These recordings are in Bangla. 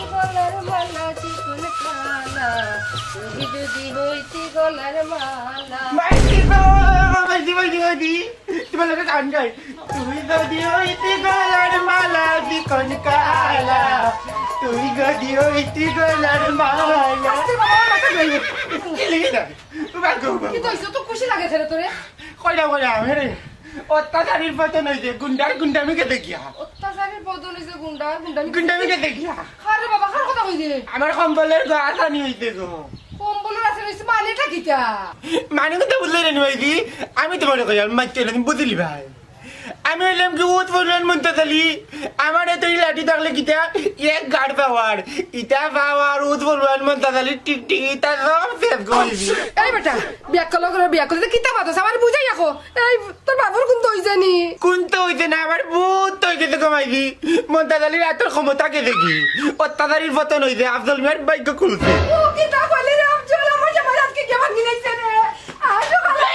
গলার মালা চিকন কালা তুই যদি হইতি গলার মালা মাইতি গো মাইতি তোমার লোকে গান গাই তুই যদি হইতি গলার মালা চিকন কালা তুই যদি হইতি গলার মালা কি লিখে না কি তো হইছে তো খুশি লাগে ছেলে তোরে কইরা হেরে অত্যাচারীর পতন হইছে গুন্ডামি কে দেখিয়া অত্যাচারের বদল হইছে গুন্ডামি গুন্ডামি কে দেখিয়া আরে বাবা কার কথা কইছে আমার কম্বলের গা আসানি হইছে গো কম্বলের আছে হইছে মানেটা কিটা মানে কথা বুঝলে রে ভাই আমি তোমার কই আমি মাইতে না বুঝলি ভাই আমি হইলাম কি উত বললেন মন্তলি আমার এত লাঠি থাকলে কিটা এক গাড় পাওয়ার ইটা পাওয়ার উত বললেন মন্তলি টিক ইটা সব শেষ করবি এই বেটা বিয়া করলে কিতা মাতস আমার বুঝাই রাখো এই তোর বাবুর কোন তো হইছে নি কোন তো হইছে না আমার বহুত তো হইছে কমাইবি মন্তলির এত ক্ষমতা কে দেখি অত্যাচারীর পতন হইছে আফজল মিয়ার বাইক খুলছে ও কিতা কইলে রে আফজল আমার জামাই আজকে কেমন গিনাইছে রে আজো বাবা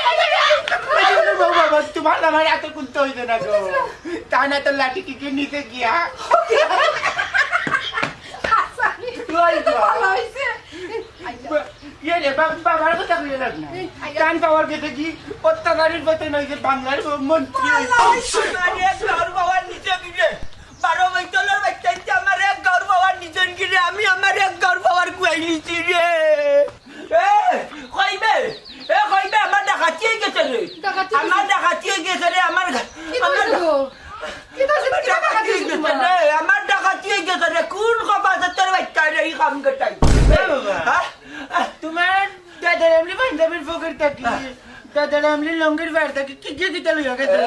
তোমার আমার এত কুন্ত হইছে না গো তা না তো লাঠি কি নিতে গিয়া ভালো হইছে ইয়ে রে বাবার কথা কইলে না কান পাওয়ার কে দেখি অত্যাচারীর পতন হইছে বাংলার মন্ত্রী বারো বৈতলের বাচ্চা আমার এক গৌর বাবার নিচন গিরে আমি আমার এক গৌর বাবার কুয়াই নিছি রে কইবে আমার ডাকাতি হয়ে গেছে রে আমার ডাকাতি হয়ে গেছে রে আমার ডাকাতি হয়ে গেছে রে কোন খবর তোর বাচ্চা রে এই কাম করতাই তোমার দাদার আমলি পাঞ্জাবের ফকর থাকি দাদার আমলি লঙ্গের বার থাকি কি কি দিতে লইয়া গেছে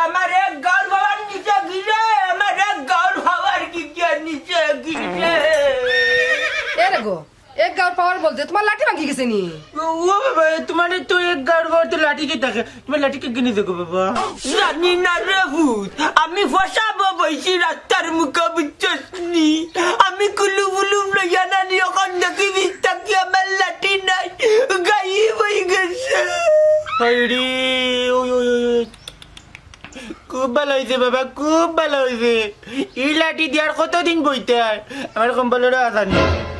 আমার এক গৌর বাবার নিচে গিরে আমার এক গৌর বাবার নিচে গিরে এরে গো এক গাঁর পাওয়ার বলতে তোমার লাঠি ভাঙি গেছে নি ও বাবা তোমার তো এক গাড় তো লাঠি কে থাকে তোমার লাঠি কে কিনে দেখো বাবা জানি না রে ভূত আমি ফসাবো বইছি রাস্তার মুখে বুঝছনি আমি কুলু বুলু লইয়া নানি ওখান দেখি বিস্তা কি আমার লাঠি নাই গাই বই গেছে হাইরে ওই খুব ভালো হয়েছে বাবা খুব ভালো হয়েছে এই লাঠি দিয়ার কতদিন বইতে হয় আমার কম্বলেরও আসানি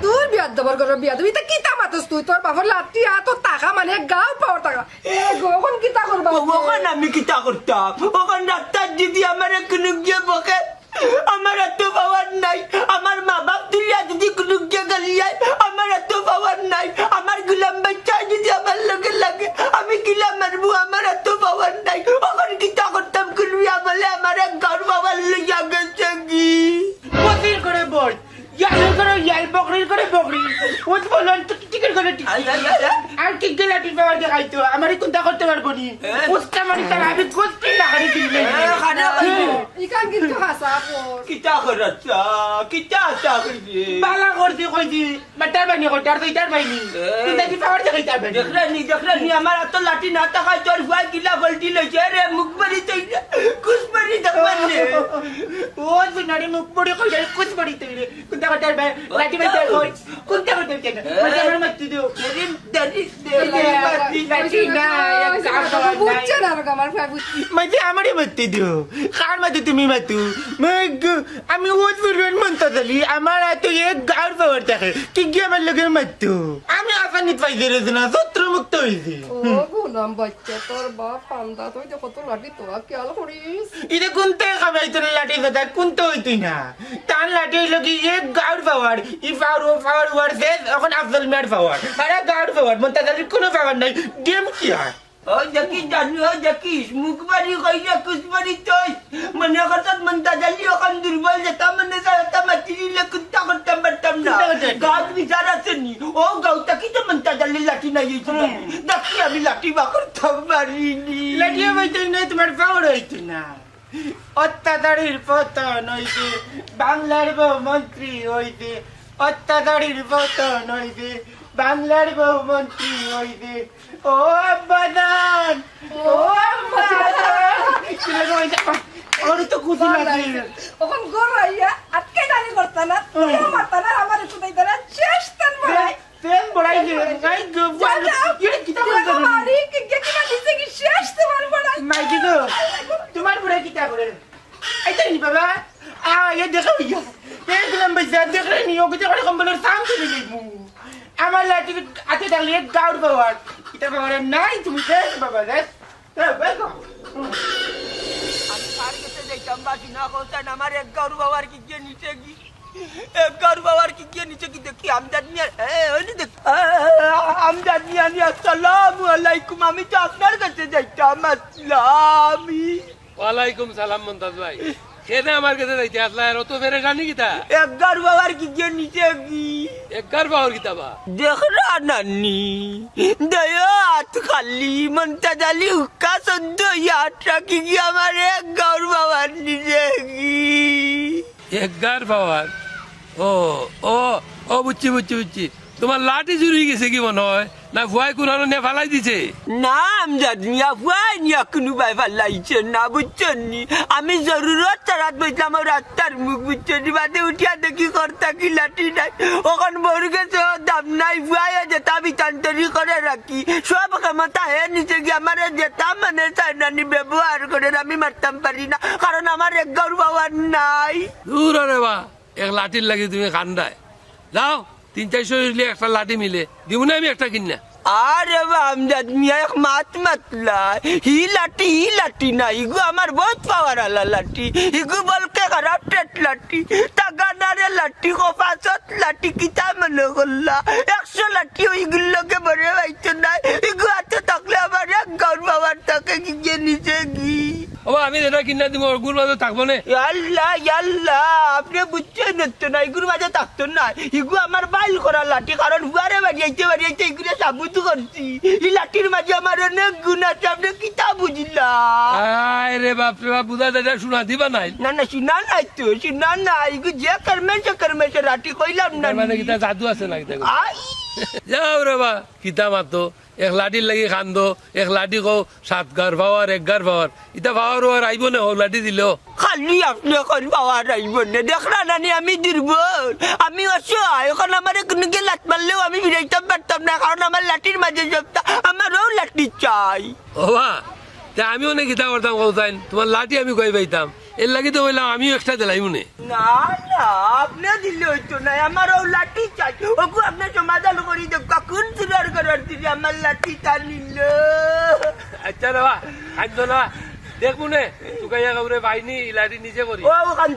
তোর বিয়াদ দেবার ঘর বিয়া দিবি তা কিতা মাতস তুই তোর বাবার লাঠি এত টাকা মানে গাঁর পাওয়ার টাকা এ গো এখন কিতা করবা ওখান আমি কিতা করতাম ওখান রাস্তার যদি আমার কোনো গিয়ে বকে আমার এত পাওয়ার নাই আমার মা বাপ তুলিয়া যদি কোনো গিয়ে গালিয়ায় আমার এত পাওয়ার নাই আমার গুলাম বাচ্চা যদি আমার লগে লাগে আমি গিলা মারবো আমার এত পাওয়ার নাই ওখান কিতা করতাম কুলবিয়া বলে আমার এক ঘর বাবার লইয়া গেছে কি বসির করে বল ইয়ালের করে ইয়াল বকরির করে বকরি ওই বলন তো টিকেট করে আর কি কে লাঠি পাওয়ার দেখাইতো আমারই কোনটা করতে পারবো নি উস্তা মারি তার আমি কোস্তি না হারি দিলে ইকান কিন্তু হাসা পর কিতা করছা কিতা চাকরি বালা করতে কইছি মাটার বানি করতে আর তুইটার বাইনি কোনটা কি পাওয়ার দেখাইতা বানি দেখলানি আমার এত লাঠি না থাকায় তোর ভয় গিলা বলটি লইছে রে মুখ মারি তুই কুস মারি দেখবেন রে ও সুনারি মুখ পড়ে কই যায় কুছ পড়ি তুই রে কোনটা করতে বাই লাঠি বাই কই কোনটা করতে চাই না মানে আমার মত দিও এরিম দাদি লাঠি না এক সার বুঝছে না আর আমার ভাই বুঝছি মানে আমারই মত দিও কার মত তুমি মাতু আমি ওজ বলবেন মন্তলি আমার এত এক গাড় পাওয়ার থাকে কি কি আমার লগে মাতু আমি আসানি পাইছে রে না শত্রু মুক্ত হইছি ও গুলাম বাচ্চা তোর বাপ পান্দা তুই যে কত লাঠি তো খেয়াল করিস এটা কোনতে খাবাই তোর লাঠি কথা কোনতে হইতুই না তার লাঠি হইলো কি এক গাড় পাওয়ার ই পাওয়ার ওয়ার শেষ এখন আফজল মিয়ার পাওয়ার আরে গাড় পাওয়ার মন্তলির কোনো পাওয়ার নাই গেম কি আর ও দেখি জানি ও দেখিস মুখ বাড়ি কইলে কুস বাড়ি তুই মনে করতাম মনটা জানি ওখান দুর্বল যেতা মনে যাতা মাতিলে কুত্তা করতাম পারতাম না গাছ বিচার আসেনি ও গাউটা কি তো মনটা জানি লাঠি নাই দেখি আমি লাঠি বা করতাম পারিনি লাঠিও হইতুই না তোমার পাওয়ার হইতুই না অত্যাচারীর পতন হইছে বাংলার মন্ত্রী হইছে অত্যাচারীর পতন হইছে বাংলার মন্ত্রী হইছে ও আব্বাদান ও আব্বাদান ওর তো খুশি লাগে ওখান গড়াইয়া আটকে দাঁড়ি করতা না তুই মারতা না আমার একটু দাইতা না চেষ্টান ভাই তেল বড়াই যে গাই গো ইরে কিতা করে মারি কি কিনা দিছে কি শেষ তোমার বড়াই মাইকি গো তোমার বড়াই কিতা করে আইতা নি বাবা এ দেখো ইয়া দেখলাম বেজা দেখলে নি ওকে যখন কোম্পানির সাম করে নিমু আমার লাঠি হাতে থাকলে গাউর পাওয়ার এটা পাওয়ার নাই তুমি দেখ বাবা দেখ বেগো আমি কার কাছে যাইতাম বাসি না করতাম আমার এক গাউর বাবার কি গিয়ে নিচে কি এক গাউর বাবার কি গিয়ে নিচে কি দেখি আমজাদ মিয়া ওই দেখ আমজাদ মিয়া আসসালামু আলাইকুম আমি তো আপনার কাছে যাইতাম আসলামি ওয়ালাইকুম সালাম মুমতাজ ভাই কেনে আমার কাছে যাইতে আসলা আর তো পেরেশানি কিতা এক গাউর বাবার কি গিয়ে নিচে কি একবার পাওয়ার কিতা বা देख रहा नानी दया हाथ खाली मनता जाली हुक्का संदो यात्रा की हमारे गौर बाबा निजेगी একবার পাওয়ার ও ও ও বুঝছি বুঝছি বুঝছি তোমার লাঠি চুরি গেছে কি মনে হয় না ভয় কোন নে ফালাই দিছে नाम जादमिया वाई निया कुनु बाई फलाइছে না বুঝছনি আমি জরুরত তারাত বইলাম রাস্তার মুখ বুঝছনি বাদে উঠিয়া দেখি করতা কি লাঠি নাই ওখান বর্গে তো দাম নাই ভাই যেটা বিতান্তরি করে রাখি সব ক্ষমতা হে নিচে গিয়ে আমার যেটা মানে চাইনানি ব্যবহার করে আমি মারতাম পারি না কারণ আমার এক গৌর বাবার নাই দূর রে বা এক লাঠির লাগি তুমি কান্দায় যাও 300-400 একটা লাঠি মিলে দিব না আমি একটা কিনা আরে আমজাদ মিয়া এক মাত মাতলা হি লাঠি না ইগু আমার বহুত পাওয়ার আলা লাঠি ইগু বলকে খারাপ টেট লাঠি তাগানারে লাঠি কপাসত লাঠি কিতা মনে করলা 100 লাঠি ওইগুলোকে বড়ে পাইতো না ইগু হাতে থাকলে আমার এক গৌর বাবার তাকে গিয়ে নিচে গি ও আমি এটা কিনা দিব গুল মাঝে থাকবো না ইয়াল্লা আপনি বুঝছেন তো না ইগুর মাঝে থাকতো না ইগু আমার বাইল করা লাঠি কারণ হুয়ারে বাড়িয়াইতে ইগুরে সাবুত করছি এই লাঠির মাঝে আমার অনেক গুণ আছে আপনি কিতা বুঝলা আয় রে বাপ রে বাপ বুঝা দাদা শোনা দিবা নাই না শুনা নাই ইগু যে কর্মেছে লাঠি কইলাম না মানে কিতা জাদু আছে না কিতা আই যাও রে বা কিতা মাতো এক লাঠির লাগি খান্দো এক লাঠি কো 7 গার পাওয়ার 1 গার পাওয়ার ইতা পাওয়ার আর আইব না ও লাঠি দিল খালি আপনি এখন পাওয়ার আইব না দেখরা নানি আমি দুর্বল আমি অসহায় এখন আমার কোনকে লাত মারলেও আমি ফিরাইতে পারতাম না কারণ আমার লাঠির মাঝে জবতা আমারও লাঠি চাই ও বা তা আমি অনেক কিতা করতাম কৌতাইন তোমার লাঠি আমি কই পাইতাম এর লাগি তো বললাম আমিও একটা দিলাই মনে না আপনি দিলে হইতো না আমারও লাঠি চাই ওগু আপনি সমাধান করি দেখা কোন সুরার করার দিদি আমার লাঠিটা নিল আচ্ছা রে বা খাদ্য না দেখবো নে তুকাইয়া কাউরে বাইনি লাঠি নিজে করি ওখান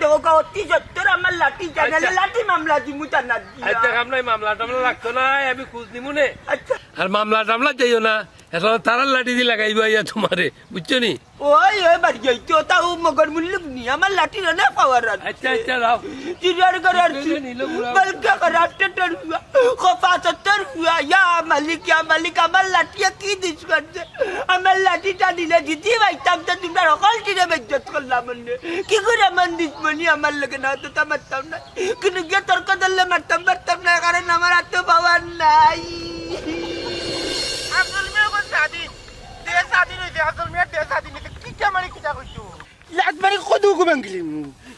থেকে অতি সত্তর আমার লাঠি চাই নাহলে লাঠি মামলা দিমু তা না আচ্ছা কাম নাই মামলা টামলা লাগতো না আমি খোঁজ নিমু নে আচ্ছা আর মামলা টামলা যাইও না এখন তারার লাঠি দিয়ে লাগাইবা ইয়া তোমারে বুঝছো নি ওই বাড়ি যাইতো তাও মগর মুল্লুক নি আমার লাঠি না পাওয়ার আচ্ছা আচ্ছা রাও চিরার করার বলকা করার টেটার খোপা সত্তর ইয়া মালিক আমার লাঠিয়া কি দিস করছে আমার লাঠিটা দিলে দিদি ভাইতাম তো তোমরা সকল টিরে বেজ্জত করলাম কি করে মন দিস মনি আমার লাগে না তো মারতাম না কিন্তু গিয়ে তর্ক দিলে মারতাম না কারণ আমার এত পাওয়ার নাই আসল মেয়ে কোন স্বাধীন দেশ স্বাধীন হইছে আসল মেয়ে দেশ স্বাধীন হইছে কি কামারে কিতা কইতো লাজবাড়ি কদু কো বাঙ্গিলিম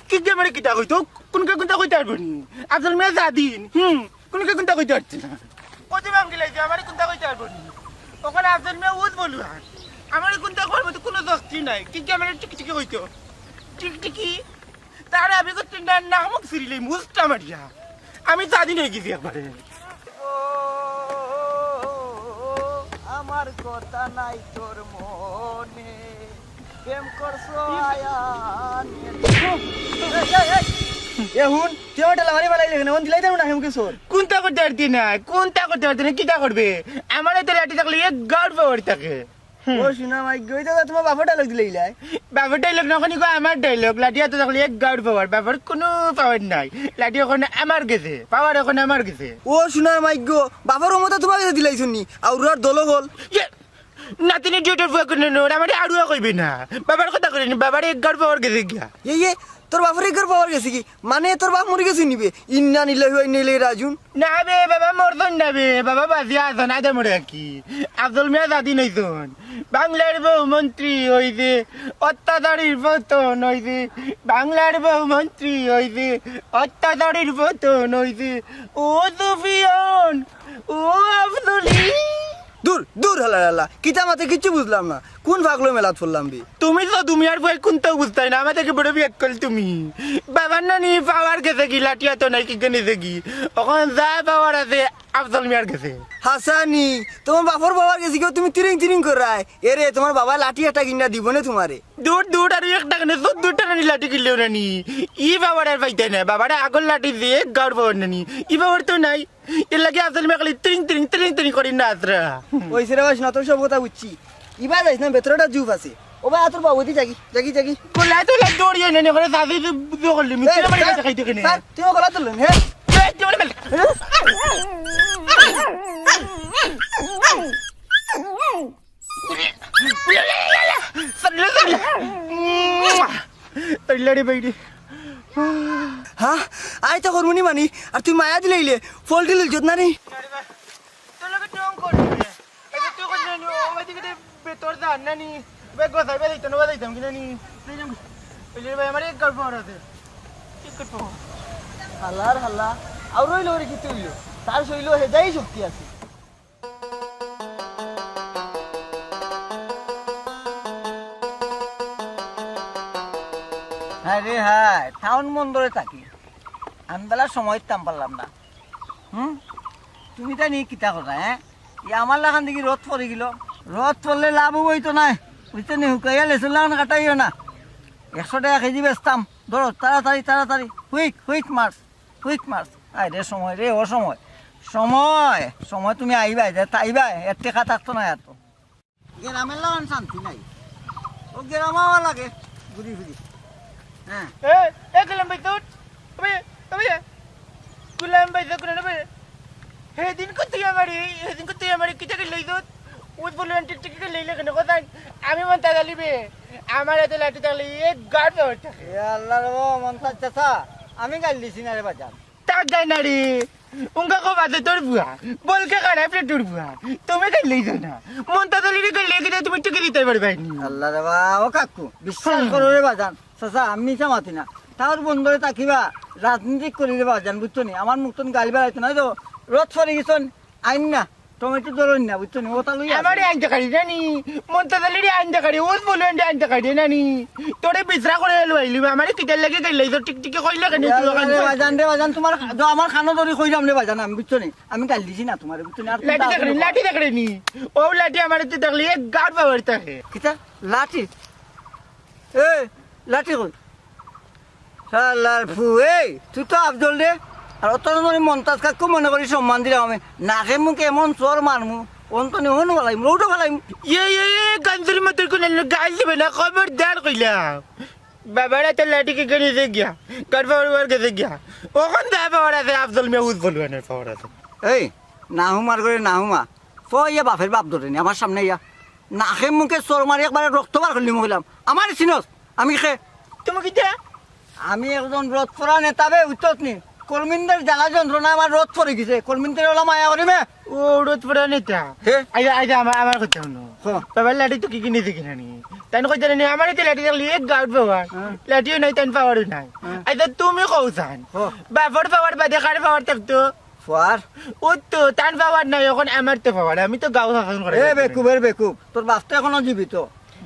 কি কামারে কিতা কইতো কোনকে কোনটা কইতে পারবনি আসল মেয়ে স্বাধীন কোনকে কোনটা কইতে পারছ না কদু বাঙ্গিলাইছে আমারে কোনটা কইতে পারবনি ওখানে আসল মেয়ে উদ বলু আমারে কোনটা করব তো কোনো দস্তি নাই কি কামারে টিকটিকি কইতো টিকটিকি তারে আমি কত নামক সিরিলে মুস্তা মারিয়া আমি স্বাধীন হয়ে গেছি একবারে আমার কথা নাই তোর মনে প্রেম করছো এখন কেউটা লামারি বালাই লাগে না দিলাই দেব না হেম কিশোর কোনটা করতে পারতি না কিটা করবে আমার তো লাঠি থাকলে এক গাড় পাওয়ার থাকে ও শুনা মাই গই তো তোমার বাপা ডায়লগ দিলে ইলাই বাবার ডাইলগ নখনি কো আমার ডাইলগ লাঠি হাতে থাকলে এক গাড় পাওয়ার বাবার কোনো পাওয়ার নাই লাঠি ওখানে আমার গেছে পাওয়ার ওখানে আমার গেছে ও শুনা মাই গো বাবার মতো তোমাকে দিলাইছনি আর আর দল গল নাতিনি ডিউটির ফুয়া করে নোর আমার আড়ুয়া কইবে না বাবার কথা কইনি বাবার এক গাড় পাওয়ার গেছে গিয়া এই তোর বাপের একর পাওয়ার গেছে কি মানে তোর বাপ মরে গেছে নিবে ইন্না নিলে হই নিলে রাজুন না বে বাবা মরদন না বে বাবা বাজিয়া আছেন আদে মরে কি আব্দুল মিয়া জাদি নইছন বাংলার বহুমন্ত্রী হইছে অত্যাচারীর পতন হইছে বাংলার বহুমন্ত্রী হইছে অত্যাচারীর পতন হইছে ও সুফিয়ান ও আব্দুলি দূর দূর হালা হালা কিতা মাতে কিচ্ছু বুঝলাম না কোন পাগলো মেলাত পড়লাম বি তুমি তো তুমি আর বই কোনটাও বুঝতাই না আমাদেরকে বড় বিয়ে করল তুমি বাবার নানি পাওয়ার গেছে কি লাঠিয়া তো নাই কি গেছে কি ওখানে যা পাওয়ার আছে আফজল মিয়ার গেছে হাসানি তোমার বাপর বাবার গেছি কেউ তুমি তিরিং তিরিং করায় এরে তোমার বাবা লাঠি একটা কিনা দিব না তোমারে দূর দূর আর একটা কেন 14টা নানি লাঠি কিনলেও নানি ই বাবার আর পাইতে না বাবার আগল লাঠি দিয়ে গাড় পাওয়ার নানি ই বাবার তো নাই এর লাগে আফজল মিয়া খালি তিরিং তিরিং তিরিং তিরিং করি না আসরা ওই সেরা বাস না তোর সব কথা বুঝছি ইবা যাইস না ভেতরটা জুপ আছে ও ভাই তোর বাবু দি জাগি জাগি জাগি কোলা তো লাগ দৌড়িয়ে নেনে করে সাথে বুঝো করলি মিছে বাড়ি কাছে খাইতে কেনে স্যার তুই গলা তুললেন হ্যাঁ লড়ে বাইরে হ্যাঁ আয় তো করমুনি মানি আর তুই মায়া দিলে ফল দিল জোত না রে তোর লগে টং করলি এটা তুই কোন নি ও ওইদিকে বেতর দা নানি বেগ গসাই বেই তো নবা দিতাম কি নানি লড়ে ভাই আমার এক গল্প আছে কি করব হালার হাল্লা আর রইল রে কি তুইল তার শৈল হেজাই শক্তি আছে হ্যাঁ রে হ্যাঁ টাউন বন্দরে থাকি আনবেলার সময় তাম পারলাম না তুমি তা নিয়ে কিতা কথা হ্যাঁ আমার লাগান দেখি রথ পড়ে গেল রথ পড়লে লাভ হইতো নাই বুঝতে নি হুকাইয়া লেসুন লাগান কাটাইও না 100 টাকা কেজি বেচতাম ধরো তাড়াতাড়ি তাড়াতাড়ি কুইক মার্চ আই রে সময় রে ও সময় সময় সময় তুমি আইবাই যে তাইবা এর টেকা থাকতো না এত গ্রামের লাগান শান্তি নাই ও গ্রামাওয়া লাগে ঘুরি ফিরি হ্যাঁ এ গেলাম ভাই তোর তবে গুলাম ভাই যখন না হেদিন কো তুই আমারে কিটা কে লই দত উত বললেন টিক কে লইলে কেন কথা আমি মন তা গালিবে আমার এত লাঠি তাহলে এক গাড় ওঠে এ আল্লাহ রে মনটা চাচা আমি গাল দিছি না রে বাজান তাক গাই না রে উনকা কো বাদে তোর বুয়া বল কে গাড়া আপনি তোর বুয়া তুমি গাই লই যাও না মন তা গালি কে লেগে তুমি টিকে দিতে পারবে না আল্লাহ রে ও কাকু বিশ্বাস করো রে বাজান চাচা আমি চামাতি না তার বন্ধরে তাকিবা রাজনীতি করি রে বাজান বুঝছো নি আমার মুখতন গালি বেড়াইতো না তো রথ ফরে গেছন আইন না টমেটো ধরুন না বুঝছো নি ওটা লই আমারে আনতে কাড়ি জানি মন তা গালি আনতে কাড়ি ওস বলেন আনতে কাড়ি নানি তোরে বিছরা করে লইলি আমারে কিটার লাগে গাই লই তো টিক টিকে কইলা কেন তুই ওখানে বাজান রে বাজান তোমার আমার খানো ধরে কই যাম রে বাজান আমি বুঝছো নি আমি গাল দিছি না তোমারে বুঝছো নি আর লাঠি দেখড়ি নি ও লাঠি আমারে তে দেখলি এক গাড় পাওয়ার থাকে কিতা লাঠি এ লাঠি কই শালার ফু এই তুই তো আফজল রে আর অত মন্তাজ কাকু মনে করি সম্মান দিলাম আমি নাকে মুখে এমন চোর মারমু অন্তনি হন বলাইম রৌটো ফেলাইম গঞ্জের মতো কোন গাছ দিবে না খবর দাঁড় কইলাম বাবারা তো লাঠিকে গেড়ে গিয়া গাড় পাওয়ার গেছে গিয়া ওখান যা পাওয়ার আছে আফজল মিয়া উজ বলবেন পাওয়ার আছে এই নাহুমার করে নাহুমা ইয়া বাপের বাপ ধরে নি আমার সামনে ইয়া নাকে মুখে চোর মারি একবারে রক্ত বার করলি মহিলাম আমার চিনস আমি খে তুমি কিটা আমি একজন রথ ফরা নেতাবে উত্তর নি কর্মীদের জ্বালা যন্ত্রণা আমার রথ পড়ে গেছে কর্মীদের ওলা মায়া করিমে ও রোদ পড়া নেতা আইজা আমার কথা শুনো বাবার লাঠি তো কি কিনে দেখি নানি তাই কই জানি আমার তো লাঠি দেখলি এক গাউট পাওয়ার লাঠিও নাই তাই পাওয়ারও নাই আইজা তুমি কৌসান বাবার পাওয়ার বাদে কার পাওয়ার থাকতো ফুয়ার ও তো তান পাওয়ার নাই এখন আমার তো পাওয়ার আমি তো গাঁও শাসন করে এ বেকুবের বেকুব তোর বাপটা এখনো জীবিত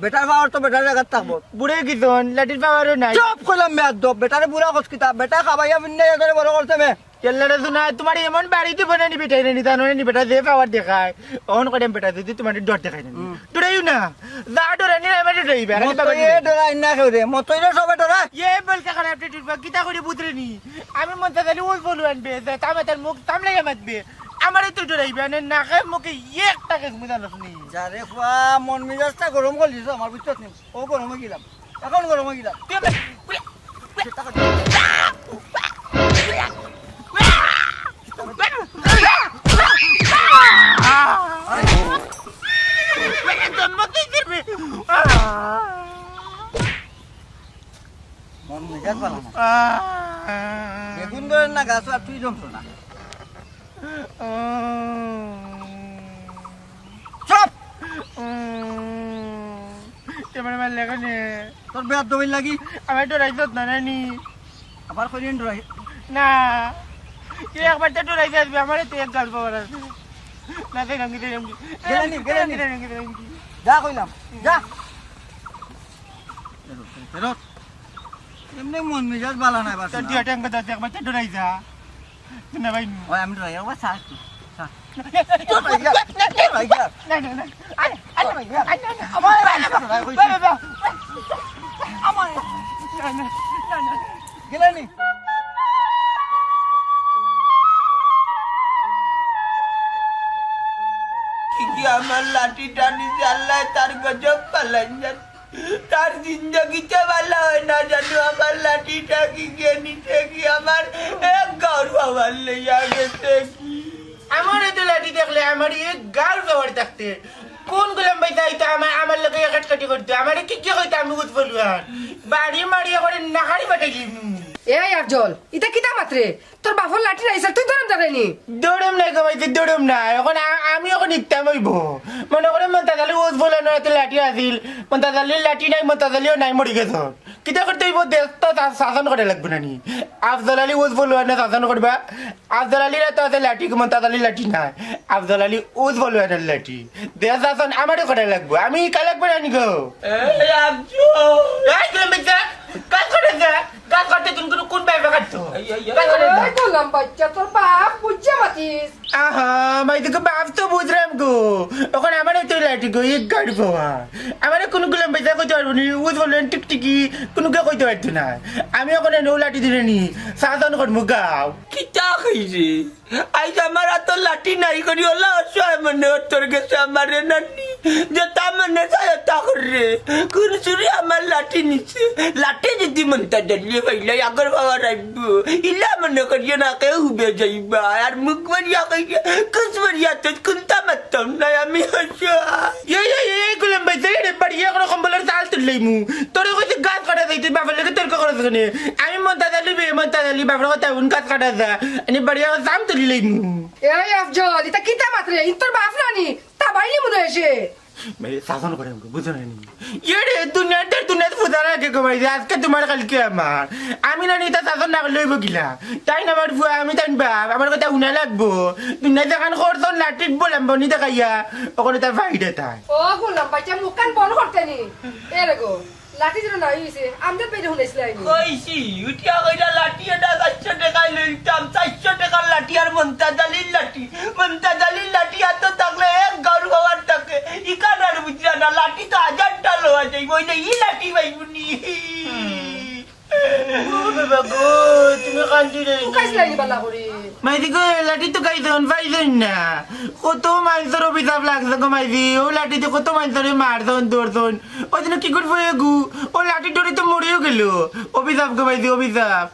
বেটার পাওয়ার তো বেটার জায়গা থাকবো বুড়ে গিজন লাঠির পাওয়ারও নাই চপ কইলাম মেয়াদ দব বেটারে বুড়া কসকিতা বেটা খাবাইয়া বিন্নে এদারে বড় করতে মে এল্লারে শোনা তোমার এমন বাড়িতে বনে নি বেটাই নি জানো নি বেটা যে পাওয়ার দেখায় অন করে বেটা যদি তোমার ডর দেখায় না ডরাইও না যা ডরে নি আমি ডরাইবে আরে বাবা এ ডরাই না কইরে মতইরে সবে ডরা এ বলকে খারাপ আপনি টিপা কিতা করে বুতরে নি আমি মন তাহলে ওই বলু আনবে যে তার মুখ তামলাই মাতবে আমারে তো ডরাইবে না নাকে মুখে একটা কেস মুদানো শুনি যারে ফুয়া মন মিজাজটা গরম করে দিছ আমার বুঝছ নি ও গরম হয়ে গেলাম এখন গরম হয়ে গেলাম মন মিজাজ ভালো না বেগুন ধরেন না গাছ আর তুই যন্ত্রণা চপ তোমার মার লাগানে তোর বেয়ার দবিল লাগি আমার ডরাইছত না নানি আবার কইলেন ডরাই না একবার তো ডরাইছে আসবে আমার তো এক গাল পাওয়ার আছে না দে রঙ্গি গেলেনি, গেলেনি। যা কইলাম যা ফেরত এমনি মন মেজাজ বালা নাই বাস তোর দিয়াটা আঙ্গ দাস একবার তো নাই যা না ভাই ওই আমি রই একবার চা একটু চা না না না গেলেনি কি আমার লাঠি টানি আল্লাহ তার গজব পালাইন তার জিন্দগিতে ভালো হয় না জানো আমার লাঠিটা কি গিয়ে নিতে কি আমার এক গৌর বাবার লইয়া গেছে কি আমার তো লাঠি দেখলে আমার এক গার পাওয়ার থাকতে কোন গোলাম ভাই যাইতো আমার লোকে কাটকাটি করতো আমার কি কি হইতো আমি বুঝ বলুন বাড়ি মারিয়া করে নাহারি বাটাইলি এই আফজল এটা কিতা মাত্রে তোর বাপর লাঠি রাইছে তুই ধরম ধরেনি দৌড়ম নাই কমাইতে দৌড়ম নাই এখন আমি এখন ইত্যা হইব মনে করে মন্তাজালি ওজ বলে নয় লাঠি আসিল মন্তাজালির লাঠি নাই মন্তাজালিও নাই মরি গেছ কিতা করতে হইব দেশ তো শাসন করে লাগবে না নি আফজল আলী ওজ বলুয়া না শাসন করবা আফজল আলীর তো আছে লাঠি মন্তাজালির লাঠি নাই আফজল আলী ওজ বলুয়া না লাঠি দেশ শাসন আমারও করে লাগবো আমি কাল লাগবে না নি গো কাজ করে যা কাজ করতে কোন বাইবে কাটতো কাজ করে যা বললাম বাচ্চা তোর বাপ বুঝছে মাতিস আহা ভাই তোকে বাপ তো বুঝলাম গো ওখানে আমার তো লাঠি গো এক গাড়ি পাওয়া আমার কোনো গুলাম পয়সা কইতে পারবো নি উজ বললেন টিকটিকি কোনো কে কইতে পারতো না আমি ওখানে নৌ লাঠি দিলে নি শাসন করবো গাও কিতা খাইছে আইজ আমার এত লাঠি নাই করি ওলা অসহায় মনে তোর গেছে আমার নানি যে তা মনে চায় তা করে কোন চুরি আমার লাঠি নিচ্ছে লাঠি যদি মনটা ডালিয়ে পাইলে আগর বাবা রাখব ইলা মনে করিয়ে না কেউ হুবে যাইবা আর মুখ মারিয়া কইয়া কুছ মারিয়া তো কুন্তা মারতাম না আমি অসহায় এই গুলাম পয়সা রে বাড়িয়ে কোনো কম্বলের চাল তুললেই মু তোর কইতে গাছ কাটা যাই তুই বাবার লাগে তর্ক করে থাকনে আমি মন্তাজালি বাবার কথা উন গাছ কাটা যা আমি বাড়িয়ে জাম তুললেই মু এই আফজল এটা কিতা মাত্রে তোর বাপ রানি তা বাইলি মনে এসে শাসন করে বুঝো না রে দুনিয়াতে ফুদার আগে কমাইছে আজকে তোমার কালকে আমার আমি না নিতা শাসন না লইব গিলা তাই না আমার ভুয়া আমি তাই বাপ আমার কথা উনা লাগবো দুনিয়া যেখান খরচ লাঠিক বলাম বনি দেখাইয়া ওখানে তার ফাইডে তাই ও বললাম বাচ্চা মুখ কান বন্ধ করতে নি এ রে গো লাঠি যেন নাই হইছে আমদের পেটে শুনেছিল আইনি কইছি উঠিয়া কইরা লাঠি এটা 400 টাকায় লইতাম 400 টাকার লাঠি আর মন্তাজালির লাঠি এত থাকলে এক গরু হওয়ার থাকে ইকানার বুঝলা না লাঠি তো 1000টা লোয়া যাই ওই যে ই লাঠি পাইবনি বাবা গো তুমি কান্দি রে কাইছিল আইনি বালা করে মাইদি গো লাঠি তো গাইছন পাইছন না কত মানুষের অভিশাপ লাগছে গো মাইদি ও লাঠিতে কত মানুষের মারছন দৌড়ছন ওই দিন কি করবো গু ও লাঠি ডরে তো মরেও গেল অভিশাপ গো মাইদি অভিশাপ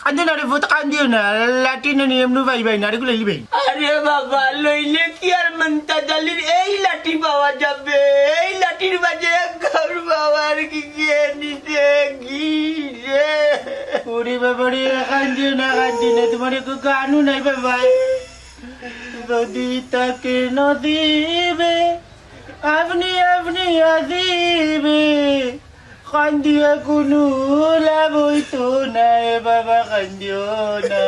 কান্দিও না রে কান্দিও না লাঠি না নিয়ে এমনি পাইবাই না আরে লিবাই আরে বাবা লইলে কি আর মন্তাজালির এই লাঠি পাওয়া যাবে এই লাঠির মাঝে এক গরু বাবার কি গিয়ে নিতে কি রে ওরে বাবা রে কান্দিও না তোমার একটু গানও নাই বাবা যদি তাকে নদীবে আপনি আসিবে কান্দিয়া কোনো লাভ হইতো না বাবা কান্দিও না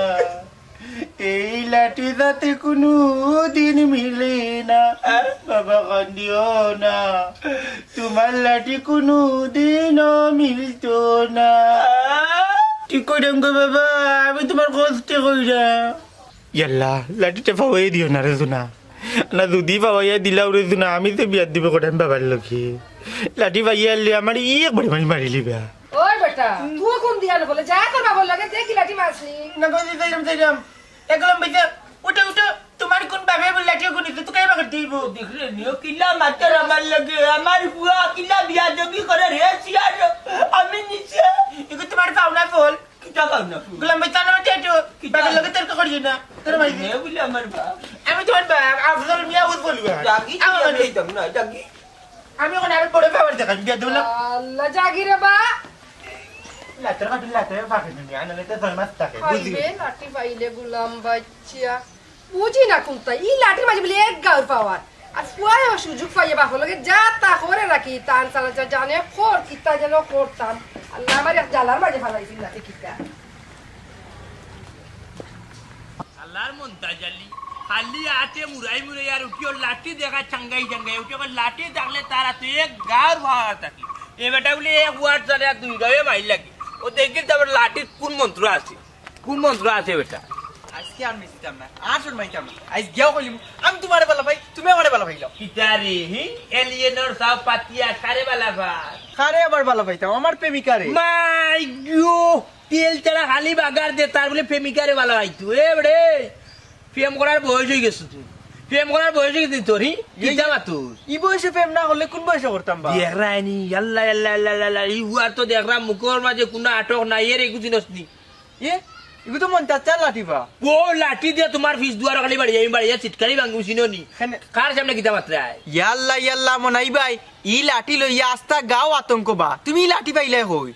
এই লাঠি যাতে কোনো দিন মিলে না বাবা কান্দিও না তোমার লাঠি কোনো দিনও মিলতো না ঠিক কইরাম গো বাবা আমি তোমার কষ্ট কইরা ইয়াল্লা লাঠিটা পাওয়াই দিও না রে শোনা না যদি পাওয়াইয়া দিলাও রে শোনা আমি তো বিয়ার দিব কটাম বাবার লোকে লাঠি পাইয়া আনলে আমার একবার মারিলি বা ওই বেটা তুই কোন দিয়া বলে যা তোর বাবার লাগে দেখি লাঠি মারছি না কইছি যাইরাম একদম বেটা উঠে তোমার কোন বাবা বল লাঠি কোন তো কাইবা করতে দিব দেখলে নিও কিলা মাত্র আমার লাগে আমার বুয়া কিলা বিয়া জমি করে রে সিয়ার আমি নিচে এগো তোমার পাওনা ফল কিটা পাবনা গোলাম বেটা না টেটো বাবার লোকে তর্ক করিও না তোর ভাই নে বলি আমার বাপ আমি তোমার বাপ আফজল মিয়া উদ বলবা জাগি আমি এইতাম না জাগি আমি ওখানে আমি বড় পাওয়ার দেখাই বিয়া দিলাম আল্লাহ জাগি রে বা লাঠের ফাঁকে নিয়ে আনলে তো ছয় মাস থাকে বুঝলি খাইবে লাঠি পাইলে গুলাম বাচ্চা বুঝি না কোনটা ই লাঠির মাঝে বলে এক গাউর পাওয়ার আর ফুয়ায় সুযোগ পাইয়ে বাপর লগে যা তা করে রাখি তান চালা যা জানে খোর কিতা যেন করতাম আল্লাহ আমার এক জ্বালার মাঝে ফালাইছিল লাঠি কিতা আল্লাহর মন্তাজালি খালি আতে মুরাই মুরাই আর উঠিও লাঠি দেখা চাঙ্গাই চাঙ্গাই উঠিও লাঠি থাকলে তার হাতে এক গাঁর ভাড়া থাকি এ বেটা বলে এক ওয়ার্ড চলে আর দুই গাঁয়ে মাইল লাগে ও দেখি তারপর লাঠির কোন মন্ত্র আছে বেটা আজকে আর মিশতাম না আর শুন মাইতাম না আজ গিয়াও কইলিম আমি তোমারে বালা ভাই তুমি আমারে বালা ভাইলো কিতারে হি এলিয়েনর সাও পাতিয়া সারে বালা ভাই কারে আবার বালা ভাইতাম আমার প্রেমিকারে মাই গো তেল ছাড়া খালি বাগার দে তার বলে প্রেমিকারে ভালো হইতো এ বড়ে প্রেম করার বয়স হয়ে গেছে তুই প্রেম করার বয়স হয়ে গেছে তোর কিতা বাতুর ই বয়সে প্রেম না হলে কোন বয়সে করতাম বা দেখরানি আল্লাহ আল্লাহ আল্লাহ আল্লাহ ই হুয়ার তো দেখরা মুখর মাঝে কোনো আটক নাই এর এগুছি নসনি এ ইগো তো মন চাচা লাঠিবা ও লাঠি দিয়ে তোমার ফিস দুয়ার খালি বাড়ি আমি বাড়ি চিটকারি ভাঙু চিনি কার সামনে কিতা মাত্রায় ইয়াল্লা মনাই ভাই ই লাঠি লইয়া আস্তা গাও আতঙ্ক বা তুমি ই লাঠি পাইলে হই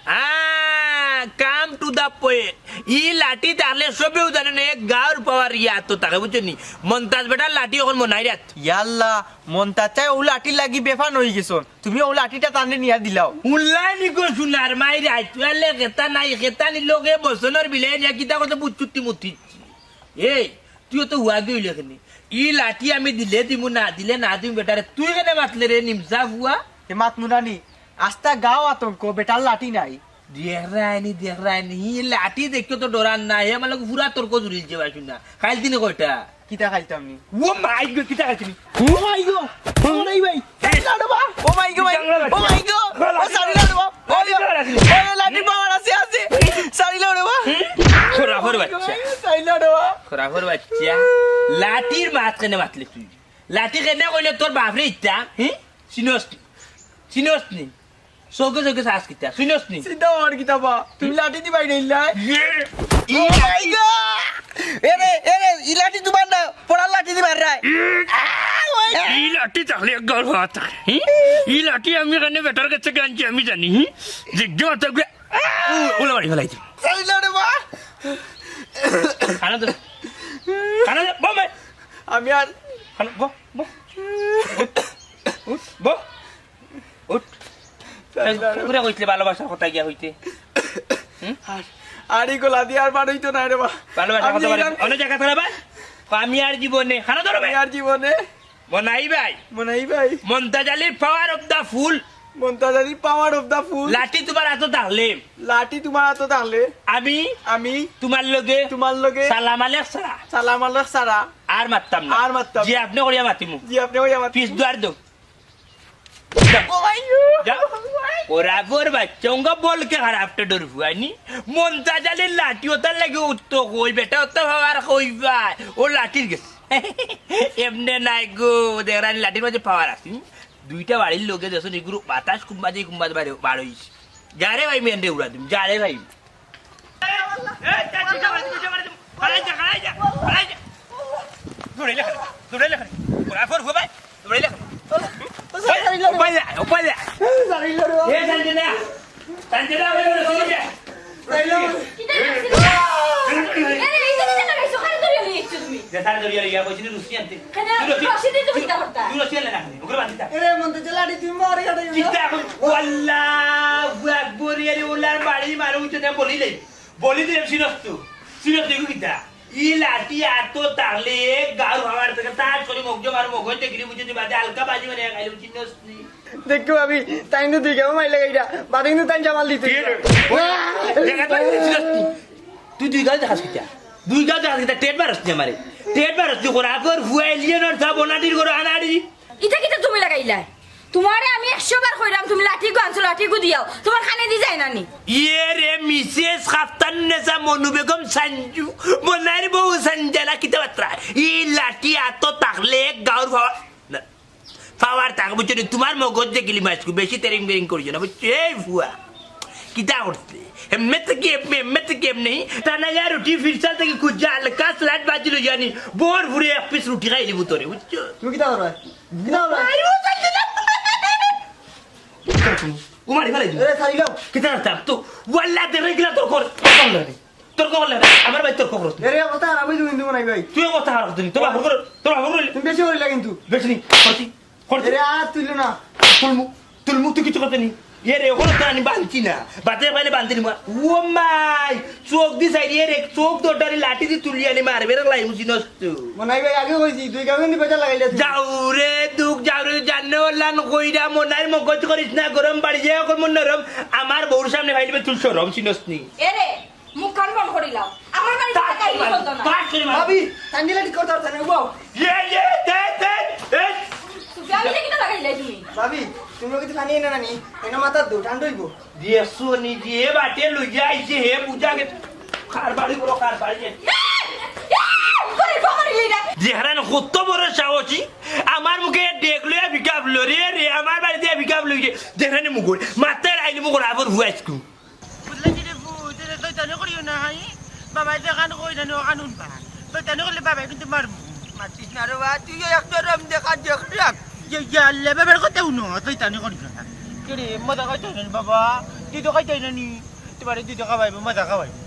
কাম টু দা পয়েন্ট ই লাঠি তাহলে সবেও জানে না এক গাঁর পাওয়ার ইয়া তো তাকে বুঝছেন মন্তাজ বেটার লাঠি এখন মনাই রাত ইয়াল্লা মন চাচা ও লাঠি লাগি বেফান হই গেছ তুমি ও লাঠিটা টানে নিয়া দিলাও উল্লানি কো সুনার মাইরে আইতুয়ালে খেতা নাই খেতা নি লোকে বসনের বিলে নিয়া কিতা কত বুচুটি মুতি এই তুই তো হুয়া গইল এখানে ই লাঠি আমি দিলে দিমু না দিলে না দিম বেটারে তুই কেনে মাতলে রে নিমসা হুয়া এ মাত মুনানি আস্তা গাও আতঙ্ক বেটার লাঠি নাই দেখ রায়নি ই লাঠি দেখো তো ডরান না হে মানে পুরা তর্ক জুড়িলছে ভাই না খাইল দিনে কয়টা কিতা খাইতাম নি ও মাই গো কিতা খাইছিনি ও মাই গো মনাই ভাই ও মাই গো ও সারি লাডবা ও লাঠি পাওয়ার আছে সারি লাডবা খরাফর বাচ্চা সারি লাডবা খরাফর বাচ্চা লাঠির মাত কেনে মাতলে তুই লাঠি কেনে কইলে তোর বাপরে ইচ্ছা হ্যাঁ চিনস নি চৌকে চাষ কিতা চিনস নি চিন্তা হওয়ার কিতাবা তুমি লাঠি দিবাই নিলাই ও মাই গো এরে ই লাঠি তোমার না পড়া লাঠি দিবার রাই ই লাঠি তাহলে এক গাঁর ভাড়া থাকে ই লাঠি আমি এখানে বেটার কাছে গানছি আমি জানি জিজ্ঞাসা থাকবে ওলা বাড়ি ফেলাইছি সারি লাডবা খানা দে বমে আমি আর খানা বো উঠ পুরা কইছিলে ভালোবাসার কথা গিয়া হইতে আরি গোলা দি আর বাড়ইতো না রে বা ভালোবাসার কথা বলে অন্য জায়গা ধরে ভাই আমি আর জীবনে খানা ধরবে আর জীবনে মনাই ভাই মন্তাজ আলীর power of the full মন্তাজারি power of the ফুল লাঠি তোমার হাতে তাহলে লাঠি তোমার হাতে তাহলে আমি তোমার লগে সালাম আলাইকুম সারা আর মারতাম না যে আপনি করিয়া মাতিমু পিস দুয়ার দো ওরাবর বাচ্চাঙ্গা বলকে খারাপটা ডর হুয়ানি মন্তাজ আলীর লাঠি ওটার লাগে উত্তো কই বেটা ওটা ভাবার কইবা ও লাঠির গেছে এমনে নাই গো দেখরানি লাঠির মাঝে পাওয়ার আছে দুইটা বাড়ির লোকে দেখুন এগুলো বাতাস কুম্বাজে বার হয়েছে যারে ভাই মেন্ডে উড়া তুমি যারে ভাই বলি দিলাম সিনস্তা ই লাঠি আত তাহলে গাঁর ভাবার থেকে তার শরীর মগজ মার মগজ দেখি বুঝতে বাদে হালকা বাজি মানে খাইলে চিনস্তি দেখো আমি তাই না তুই কেমন মাইলে গাইরা বাদে কিন্তু তাই জামাল দিতে তুই দুই গাছ দেখাস কিতা টেট মারস আমারে টেট মারস তুই করা কর ফুয়াইলিয়ন সব ওনাদির করে আনাড়ি ইটা কিটা তুমি লাগাইলা তোমারে আমি 100 বার কইরাম তুমি লাঠি গো আনছো লাঠি গো দিও তোমার খানে দি যায় নানি ইয়ে রে মিসেস খাফতান নেসা মনু বেগম সঞ্জু মনার বউ সঞ্জনা কিতা বাত্রা ই লাঠি আতো তাকলে গাউর পাওয়ার তাক বুঝছো তোমার মগজ দেখিলি মাছকু বেশি তেরিং বেরিং করিছ না বুঝছো এই ফুয়া কিতা করতে এমনি কেম নেই টানা যা রুটি ফিরসাল থেকে খুঁজা হালকা স্লাট বাজিল জানি বোর ভুরে এক পিস রুটি খাই লিবু তোরে বুঝছো তুমি কিটা করবা উমারি ফেলাই এ সারি লাও কিতা রাস্তা তো ওয়াল্লা তে রেগলা তোর কর আমার ভাই তোর খবর এরে অবস্থা আর আমি কিন্তু নাই ভাই তুই অবস্থা খারাপ তুমি তোর খবর তুমি বেশি হইলা কিন্তু বেশি নি করতি এরে আর তুইলো না তুলমু তুই কিছু করতে নি এ রে ওখানে তো আমি বাঁধছি না বাঁধতে পাইলে বাঁধতে নিবা ও মাই চোখ দি সাইড এ রে চোখ তোটারি লাঠি দি তুলি আনি মারবে রে লাই মুসি নষ্ট মনাই ভাই আগে কইছি 2 কাউকে নি পয়সা লাগাইলে যাও রে দুঃখ যাও রে জানে ওলান কইরা মনার মগজ করিস না গরম বাড়ি যায় এখন মন নরম আমার বউর সামনে ভাইলিবে তুল সরম সিনসনি এরে মুখ কান বন্ধ করিলাম আমার বাড়ি টাকাই বলতো না ভাবি কান্দি লাঠি করতে পারছ না বাও এ দে তুমি আমি কি লাগাইলাই তুমি ভাবি তুমি কিছু জানি না নানি এনে মাথা দু ঠান্ডা হইব দিয়ে সোনি দিয়ে বাটে লই যাইছে হে পূজা কে কার বাড়ি বড় কার বাড়ি করে পকড়ি লইরা যেহারান কত বড় সাহসী আমার মুখে দেখলো বিকাবলো রে আমার বাড়িতে বিকাবলো যেখানে মুগুর মাথায় আইলি মুগুর আবার হুয়াইছকু বুঝলি রে বুঝে তুই জানো করিও না হাই বাবা দেখান কই জানো কানুন পা তুই জানো করলে বাবা কিন্তু মারবো মাতিস না রে বা তুই একটা রম দেখা দেখ রাখ ইয়াল্লে বাবার কথা উনো তুই জানো করিও না কেরে মজা খাইতে না বাবা তুই তো খাইতে না নি তোমার তুই তো খাওয়াইবো মজা খাওয়াইবো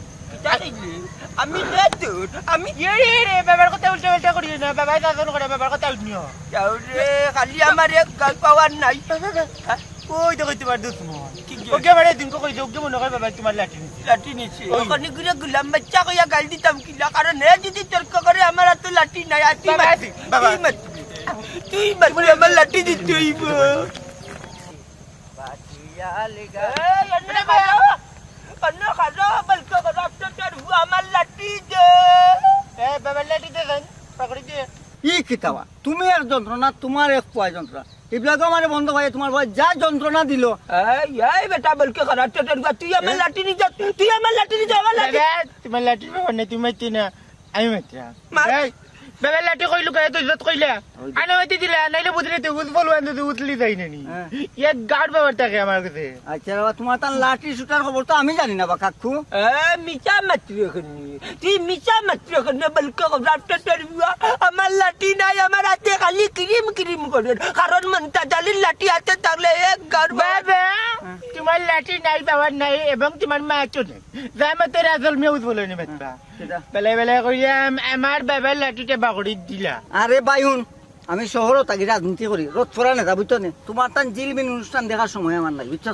আমি রে তোর আমি রে বাবার কথা উল্টা উল্টা করিও না বাবা শাসন করে বাবার কথা উঠনিও যাও রে খালি আমার এক গাল পাওয়ার নাই ওই তো কইতে পার দুশ্মন ওকে বারে দিন কই যোগ্য মনে হয় বাবা তোমার লাঠি নিছি লাঠি নিছে ওখানে ঘুরে গুলাম বাচ্চা কইয়া গাল দিতাম কিলা কারণ হে যদি তর্ক করে আমার হাতে লাঠি নাই আর তুই মারবি বাবা। তুই মারবি আমার লাঠি দিতে হইব আমার লাঠি দে এ বাবার লাঠি দে দেন পাকড়ি দে ই কিতাবা তুমি আর যন্ত্রণা তোমার এক পোয়া যন্ত্রণা এগুলা তো আমার বন্ধ ভাই তোমার ভাই যা যন্ত্রণা দিল এই বেটা বলকে খারাপ তুই আমার লাঠি নিয়ে যা তুই আমার লাঠি নিয়ে যা আমার লাঠি তোমার লাঠি বাবা নাই তুমি মাইতি না আমি মাইতি মার। বাবার লাঠি কইলু কে তুই যত কইলা আনা মাইতি দিলা নাইলে বুঝলি তুই উৎপল ওয়ান তুই উতলি যাই নানি হ্যাঁ। এক গাড় বাবার থাকে আমার কাছে আচ্ছা বাবা তোমার তার লাঠি শুটার খবর তো আমি জানি না বা কাকু মিচা মাত্র তুই মিচা মাত্র বলকে আমার লাঠি নাই আমার হাতে খালি ক্রিম ক্রিম করে কারণ মনটা জালির লাঠি হাতে থাকলে এক গাড় বাবা তোমার লাঠি নাই বাবার নাই এবং তোমার মায়ের নেই যা মতে রাজল মেয়ে উৎপল নি বাচ্চা বেলা বেলা কইয়া আমার বাবার লাঠিটা বাগড়ি দিলা আরে বাইহুন আমি শহরও থাকি রাজনীতি করি রোদ ফোরা নেতা বুঝছো নে তোমার তার জিলবিন অনুষ্ঠান দেখার সময় আমার নাই বুঝছো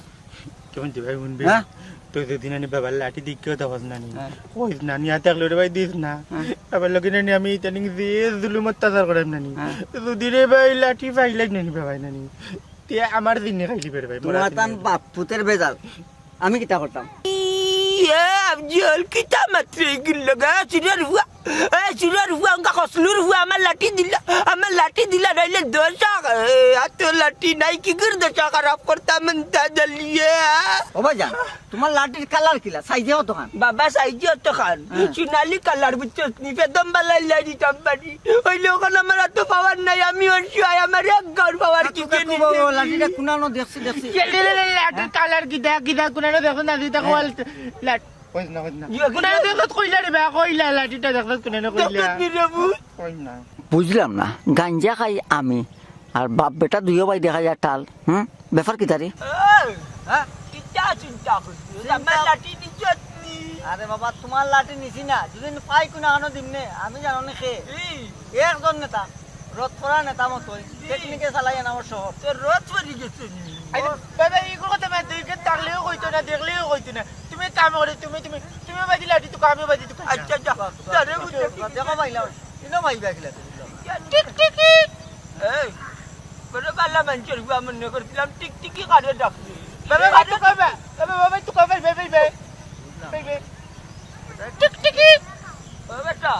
কেমন ভাই শুনবি হ্যাঁ তুই যদি নানি বাবার লাঠি দিকেও দেখাস নানি হ্যাঁ। কইস নানি আর থাকলে রে ভাই দিস না বাবার লগে নানি আমি ইতানি যে জুলুম অত্যাচার করাম নানি হ্যাঁ। যদি রে ভাই লাঠি পাইলাই নানি বাবাই নানি তে আমার দিনে খাইলি বের ভাই তোমার তার বাপ পুতের বেজাল আমি কিতা করতাম আফজল কিতা মাত্র এগুলো গা চুরার হুয়া চুরার হুয়া অঙ্কা খসলুর হুয়া আমার লাঠি দিলা নইলে দোষা এত লাঠি নাই কি করে দোষা খারাপ করতাম তা জ্বালিয়ে ও ভাই জান তোমার লাঠির কালার কিলা সাইজে অত খান বাবা সাইজি অত খান চুনালি কালার বুঝছস নি বেদম বালাই লাই দিতাম পারি ওই লোক আমার এত পাওয়ার নাই আমি অসহায় আমার এক ঘর পাওয়ার কি কাকু বাবা লাঠিটা কুনানো দেখছি লাঠির কালার কিটা কিটা কোনানো দেখো না দিতা কল লাট কইস না কোনানো দেখো কইলা রে বা কইলা লাঠিটা দেখো কোনানো কইলা কই না বুঝলাম না গাঞ্জা খাই আমি আর বাপ বেটা দুইও ভাই দেখা যায় টাল ব্যাপার কি তারি কিতা চিন্তা করছিস আমার লাঠি নিচ্ছস নি আরে বাবা তোমার লাঠি নিছি না যদি পাই কোনা আনো দিমনে আমি জানো না খে একজন নেতা রথ করা নেতা মতোই টেকনিকে চালাই আমার শহর তোর রথ পড়ি গেছে নি বাবা এইগুলো কথা মানে তুই থাকলেও কইতো না দেখলেও কইতো না তুমি কাম করে তুমি বাজি লাঠি তো কামে বাজি তো আচ্ছা যা তারে বুঝে দেখো ভাইলা ইনো ভাই ব্যাগলা টিক টিকি এই বড় বালা মানুষের হুয়া মনে করছিলাম টিক টিকি কারে ডাকছি বাবা ভাই তো কইবা বাবা তুই কইবা বে টিক টিকি ও বেটা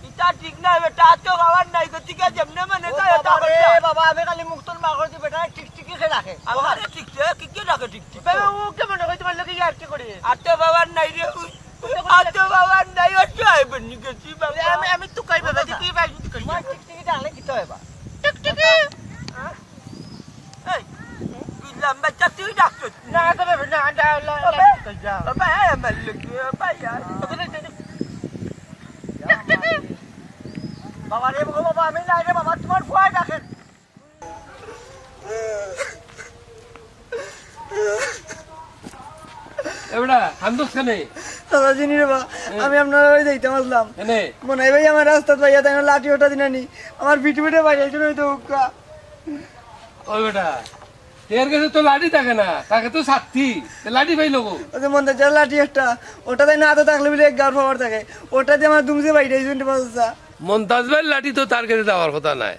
ইটা ঠিক না বেটা তো খাওয়ার নাই গতিকে যেমনে মানে তো এটা আরে বাবা আমি খালি মুক্তন মাগর দি বেটা টিকটিকি খে রাখে আমার ঠিক কি কি রাখে ঠিক ঠিক বাবা ও কেমন কই তোমার লগে ইয়ার কি করে আতে বাবার নাই রে আতে বাবার নাই অসহায় বনি গেছি বাবা আমি তো কইবা বাজি তুই ভাই তুই কই তোমার টিকটিকি ডাকলে কি তো হইবা টিকটিকি এই তুই লম্বা তুই ডাকছিস না তবে না আন্ডা কই যা বাবা আমার লোকে বাবা বাবা রে বাবা আমি নাই রে বাবা তোমার ভয় ডাকে এবড়া হান্দুস কানে দাদা জিনি রে বাবা আমি আপনার ওই যাইতে আসলাম এনে মনে হয় ভাই আমার রাস্তা পাইয়া তাই লাঠি ওটা দিনানি আমার পিঠে পিঠে বাইরে ছিল ওই তো উক্কা ওই বেটা এর কাছে তো লাঠি থাকে না, তাকে তো সাথী লাঠি পাই লোক। ওই যে মন্দার লাঠি একটা, ওটা তাই না হাতে থাকলে বলে এক গাঁর পাওয়ার থাকে, ওটা দিয়ে আমার দুমছে বাইরে পাওয়া। মন্তাজ ভাই লাঠি তো তার কাছে দেওয়ার কথা নাই,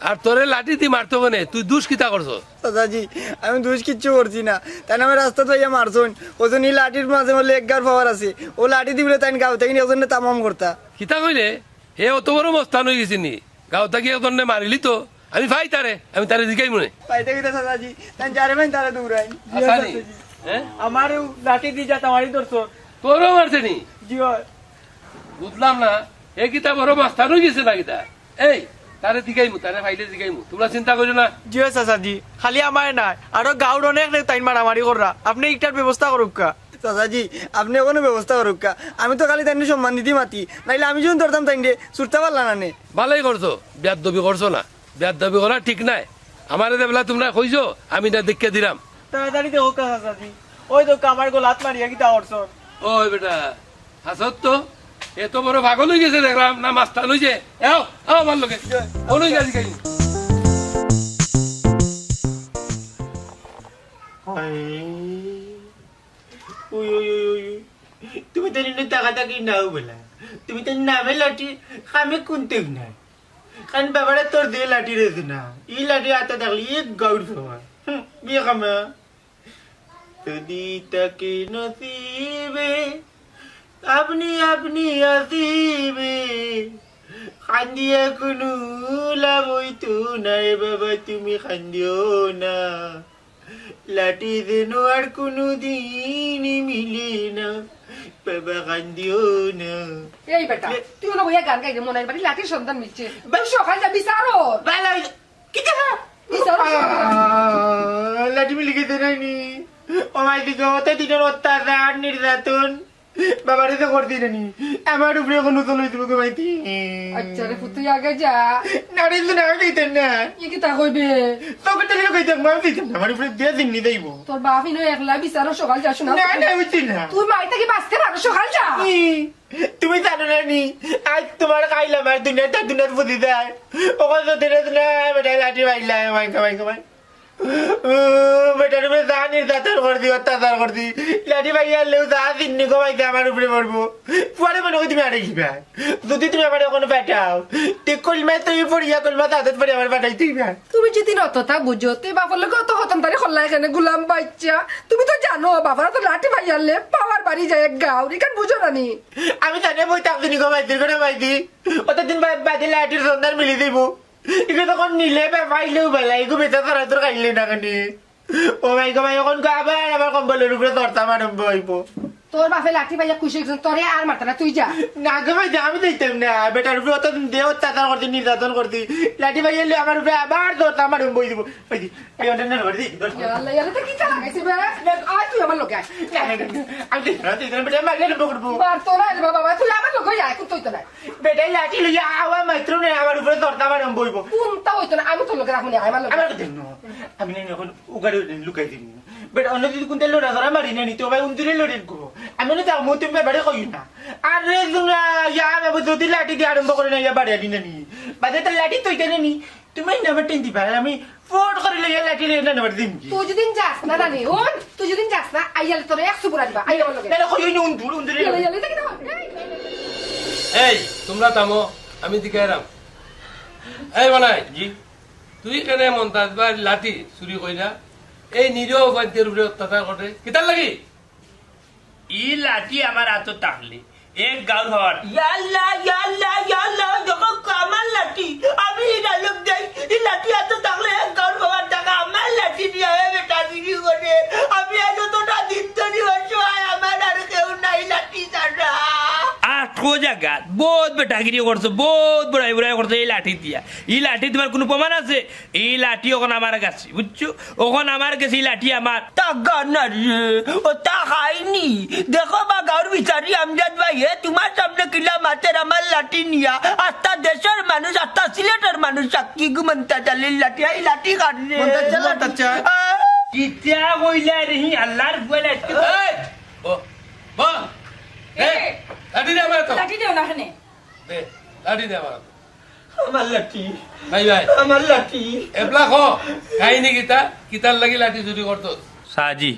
আর তোরে লাঠি দিয়ে মারতো কেনে? তুই দুষ্কৃতা করছো? দাদাজি আমি দোষ কিচ্ছু করছি না, তাই আমি রাস্তা তো ইয়া মারছুন, ওজন এই লাঠির মাঝে বলে এক গাঁর পাওয়ার আছে, ও লাঠি দিবলে তাই গাঁও থেকে ওজন তামাম করতা। কিতা কইলে হে অত বড় মস্তান হয়ে গেছি নি? গাঁও থাকি ওজন মারিলি তো আমি ভাই তারে, আমি তারে জিগাই মনে পাইতে গেছে দাদাজি, তাই যারে ভাই তারা দৌড়াই। আসানি হ্যাঁ আমার লাঠি দিয়ে যা তোমারই ধরছো। তোরও মারছে নি? জি বুঝলাম না, এ কিতা বড় মাস্তান হয়ে গেছে না কিতা? এই তারে দিগাইমু, তারে ভাইলে দিগাইমু, তোমরা চিন্তা করো না। জিও চাচাজি, খালি আমার নাই আরো গাঁর অনেক তাই মারামারি করা, আপনি একটার ব্যবস্থা করুক কা। চাচাজি আপনি কোনো ব্যবস্থা করুক কা, আমি তো খালি তাই সম্মান দিতে মাতি, নাইলে আমি যখন ধরতাম তাই ছুটতে পারলাম না। ভালোই করছো, ব্যাদ দাবি করছো না, ব্যাদ দাবি করা ঠিক নাই। আমার বেলা তোমরা কইছো, আমি না দেখে দিলাম। তাড়াতাড়ি দেখো কা চাচাজি, ওই তো আমার গোল হাত মারিয়া কি তা করছো। ওই বেটা হাসত তো এত বড় পাগল হয়ে গেছে দেখলাম না, মাস্তান হয়েছে। এও আমার লোকে ওই গাছি খাই। তুমি তো টাকা টাকি নাও বলা, তুমি তো নামে লাঠি আমি কোনতে নাই, কারণ বাবারা তোর দিয়ে লাঠি রেছে না, ই লাঠি হাতে থাকলে এক গাউর খাওয়া বিয়ে খামা যদি তাকে নসিবে আপনি আপনি আসিবে, খান্দিয়া কোনো লাভ হইতো নাই বাবা, তুমি খান্দিও না, লাঠি যেন আর কোনো দিন মিলে না বাবা, খান্দিও না। এই বেটা তুই না বইয়া গান গাইলে মনের বাড়ি লাঠির সন্ধান মিলছে, সকাল যা বিচারো ভালো কি লাঠি মিলে গেছে নাইনি আমার দিকে অত দিনের অত্যাচার নির্যাতন বাবারে তো করতে জানি, আমার উপরে কোনো চল হইতে মাইতি। আচ্ছা রে তুই আগে যা, নারে তো না দিতেন না, ই কি তা কইবে? তোকে তাহলে কইতাম আমি দিতাম না, আমার উপরে দিয়ে দিননি দেইব। তোর বাপ ইনো একলা বিচারো সকাল যা শোনা। না না বুঝছি না, তুই মাই থেকে বাঁচতে পারো সকাল যা। তুমি জানো না নি আজ তোমার খাইলাম আর দুনিয়ার বুঝি দেয় ওখান তো না বেটা লাঠি মাইলা মাই কামাই কামাই বেটার উপরে যা নির্যাতন করে দি অত্যাচার করে দি, লাঠি ভাই আনলেও যা চিন্নি কমাইতে আমার উপরে পড়বো। পরে মনে করি তুমি আরে গিবা, যদি তুমি আমার ওখানে পাঠাও তুই কলমা তুই পড়িয়া কলমা তাদের পরে আমার পাঠাই তুই। তুমি যদি অতটা বুঝো তুই বাবার লোক অত হতম তারি হল্লা এখানে গুলাম বাচ্চা, তুমি তো জানো বাবারা তো লাঠি ভাই আনলে পাওয়ার বাড়ি যায় এক গাঁও, এখান বুঝো না নি? আমি জানি বই তাকদিনি কমাইতে করে মাইতি অতদিন বাদে লাঠির সন্ধান মিলি দিব, এগুলো তখন নিলে পাইলেও বেলা এগুলো বেচা তারা তোর খাইলে না কেন। ও ভাই গো ভাই এখন আবার আমার কম্বলের উপরে ধরতাম আরম্ভ হইব। তোর বাপে লাঠি ভাইয়া খুশি হয়েছেন, তোরে আর মারতা না, তুই যা। না গো ভাই আমি দেখতাম না, বেটার উপরে অতদিন দেহ অত্যাচার করতি নির্যাতন করতি, লাঠি ভাই এলে আমার উপরে আবার ধরতাম আরম্ভ হয়ে দিব। এই অন্যান্য করে দিই ইয়াল্লা ইয়াল্লা তো কি চালা গাইছে বে? আয় তুই আমার লোকে আয়। আমি দেখতাম বেটা মারলে আরম্ভ করবো। মারতো না রে বাবা, তুই আমার লোকে আয়, কোন তো না। বেটাই লাঠি লইয়া আওয়া মাত্র না আমার উপরে ধরতাম আরম্ভ হইব। কোনটা হইতো না, আমি তোর লোকে রাখুনি, আমার লোকে। আমার কথা না, আমি না এখন উগাড়ে লুকাই দিন বেটা, অন্য যদি কোনটা লড়া ধরা মারি না নিতে ভাই উন্দিরে লড়েন করবো, আমি না যাবো তুমি ব্যাপারে কই না। আর যদি লাঠি দিয়ে আরম্ভ করে না ইয়া বাড়ি আনি না নি বাদে তার লাঠি তৈতে নি, তুমি নেবার টেন দিবা, আমি ফোট করে লইয়া লাঠি লইয়া নেবার দিন। তুই যদি যাস না রানি ওন, তুই যদি যাস না আইয়ালে তোরে 100 পুরা দিবা, আই আমার লোকে। তাহলে কই না উন্দিরে ইয়াল্লা ইয়াল্লা দেখি না। এই তোমরা থামো, আমি দিকে এলাম। এই বানাই জি, তুই কেন মন্তাজ ভাই লাঠি চুরি কইরা এই নিরীহ বাদ্যের উপরে অত্যাচার করে কিতার লাগি? ই লাঠি আমার হাতে থাকলে এক গাঁর হওয়ার যখন আমার লাঠি আমি ডায়লগ দেই, এই লাঠি হাতে থাকলে এক গাঁর হওয়ার টাকা আমার লাঠি দিয়ে বেটা দিদি করে আমি এতটা দিন ধরি আমার আর কেউ নাই লাঠি ছাড়া। আটকো জায়গা বহুত বেটাগিরি করছো, বহুত বড়াই বড়াই করছো এই লাঠি দিয়া। এই লাঠি তোমার কোনো প্রমাণ আছে? এই লাঠি ওখান আমার কাছে, বুঝছো? ওখান আমার কাছে এই লাঠি আমার টাকা না রে, ও তা খাইনি। দেখো বা গাঁর বিচারি আমজাদ ভাই তোমার সামনে কিলা মাছের আমার লাঠি নিয়া আস্তা দেশের মানুষ আস্তা সিলেটের মানুষ সাক্ষী গুমন্তা চালির লাঠি, এই লাঠি কাটলে কিতা কইলা রে আল্লাহর বলে ও বা লাঠি দে আমার তো, লাঠি দেও না এখানে। দে লাঠি দে আমার। আমার লাঠি ভাই ভাই আমার লাঠি এবলা খ কাহিনী কিতা কিতার লাগি লাঠি চুরি করতো সাহাজি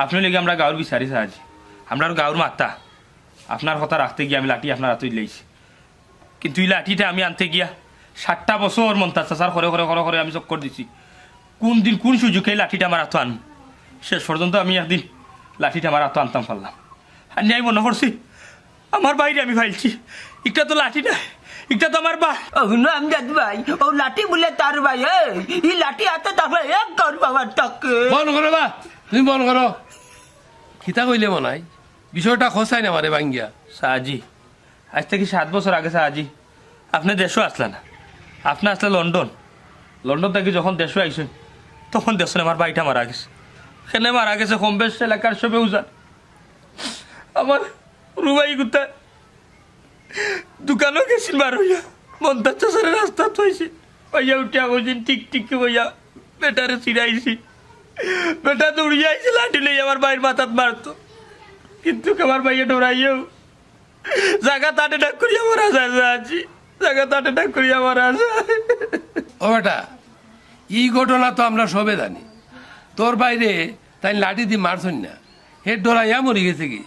আপনি লেগে আমরা গাঁর বিচারি সাহাজি আমরা গাঁর মাত্তা আপনার কথা রাখতে গিয়ে আমি লাঠি আপনার হাতে লেগেছি কিন্তু এই লাঠিটা আমি আনতে গিয়া 7টা বছর মন্তাজ চাচার করে করে করে করে আমি চক্কর দিছি কোন দিন কোন সুযোগে এই লাঠিটা আমার হাতে আন শেষ পর্যন্ত আমি একদিন লাঠিটা আমার হাতে আনতাম পারলাম আর আমি মনে করছি আমার বাইরে আমি ফাইলছি একটা তো লাঠি নাই একটা তো আমার বা অভিনয় আমজাদ ভাই ও লাঠি বলে তার ভাই এই লাঠি হাতে তারপরে এক গাঁর বাবার টাকে বন করো বা তুমি বন করো কিতা কইলে মনে হয় বিষয়টা খসাই না মারে বাঙ্গিয়া সাহাজি আজ থেকে 7 বছর আগে সাহাজি আপনি দেশও আসলে না আপনি আসলে লন্ডন থেকে যখন দেশও আইসেন তখন দেশে আমার বাড়িটা মারা গেছে সেখানে মারা গেছে কম বেশ এলাকার সবে উজান আমার রুবাই গুতা দোকানও গেছিল বার হইয়া মন্তার চাষারে রাস্তা থইছে পাইয়া উঠিয়া বলছেন টিকটিকি বইয়া বেটারে চিরাইছি বেটা দৌড়িয়ে আইছে লাঠি লই আমার বাইর মাথাত মারতো কিন্তু আমার ভাইয়া ডরাইও জায়গা তাটে ডাক করি আমার আশা আছি জায়গা তাটে ডাক করি আমার আশা ও বেটা এই ঘটনা তো আমরা সবে জানি তোর বাইরে তাই লাঠি দিয়ে মারছন না হে ডরাইয়া মরি গেছে কি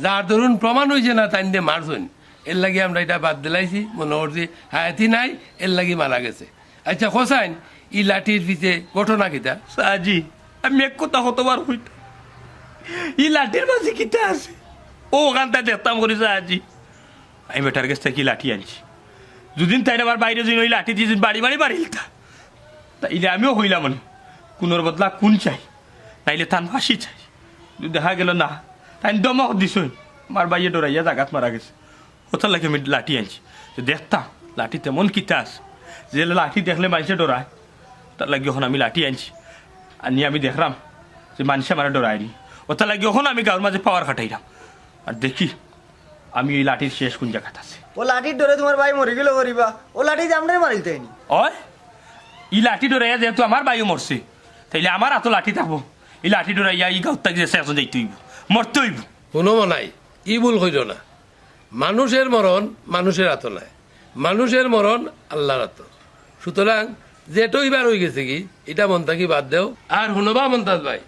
যার ধরুন প্রমাণ হয়েছে না তাই দিয়ে মারছন এর লাগি আমরা এটা বাদ দিলাইছি মনে করছি হায়াতি নাই এর লাগি মারা গেছে আচ্ছা খোসাইন ই লাঠির পিছে ঘটনা কিতা সাজি আমি এক কথা কতবার হইতাম ই লাঠির মাঝে কিতা আছে ও ওখানটা দেখতাম করি সাজি আমি বেটার কাছ থেকে লাঠি আনছি দুদিন তাই আবার বাইরে যদি ওই লাঠি দিয়ে বাড়ি বাড়ি বাড়িলতা তাইলে আমিও হইলাম মনে কোনোর বদলা কোন চাই নাইলে তান ফাঁসি চাই দেখা গেল না তাই দমক দিস আমার বাইয়ে ডরাইয়া জাগাত মারা গেছে ওটার লাগে আমি লাঠি আনছি তো দেখতাম লাঠি তেমন কিতা আছে যে লাঠি দেখলে মানুষে ডরায় তার লাগে এখন আমি লাঠি আনছি আনি আমি দেখলাম যে মানুষে আমার ডরায়নি ওটার লাগে এখন আমি গাঁর মাঝে পাওয়ার খাটাইলাম আর দেখি আমি এই লাঠির শেষ কোন জায়গাতে আছে ও লাঠির ধরে তোমার ভাই মরে গেল করিবা ও লাঠি জামনে মারিতে হয়নি ওই ই লাঠি ডরাইয়া যেহেতু আমার বাইও মরছে তাইলে আমার এত লাঠি থাকবো এই লাঠি ডরাইয়া এই গাঁত থেকে শেষ যাইতে হইব মরতে হইব কোনো মনাই ই ভুল হইল না মানুষের মরণ মানুষের হাত নাই মানুষের মরণ আল্লাহর হাত সুতরাং যেটাই বার হয়ে গেছে কি এটা মন থাকি বাদ দেও আর শুনবা মন্তাজ ভাই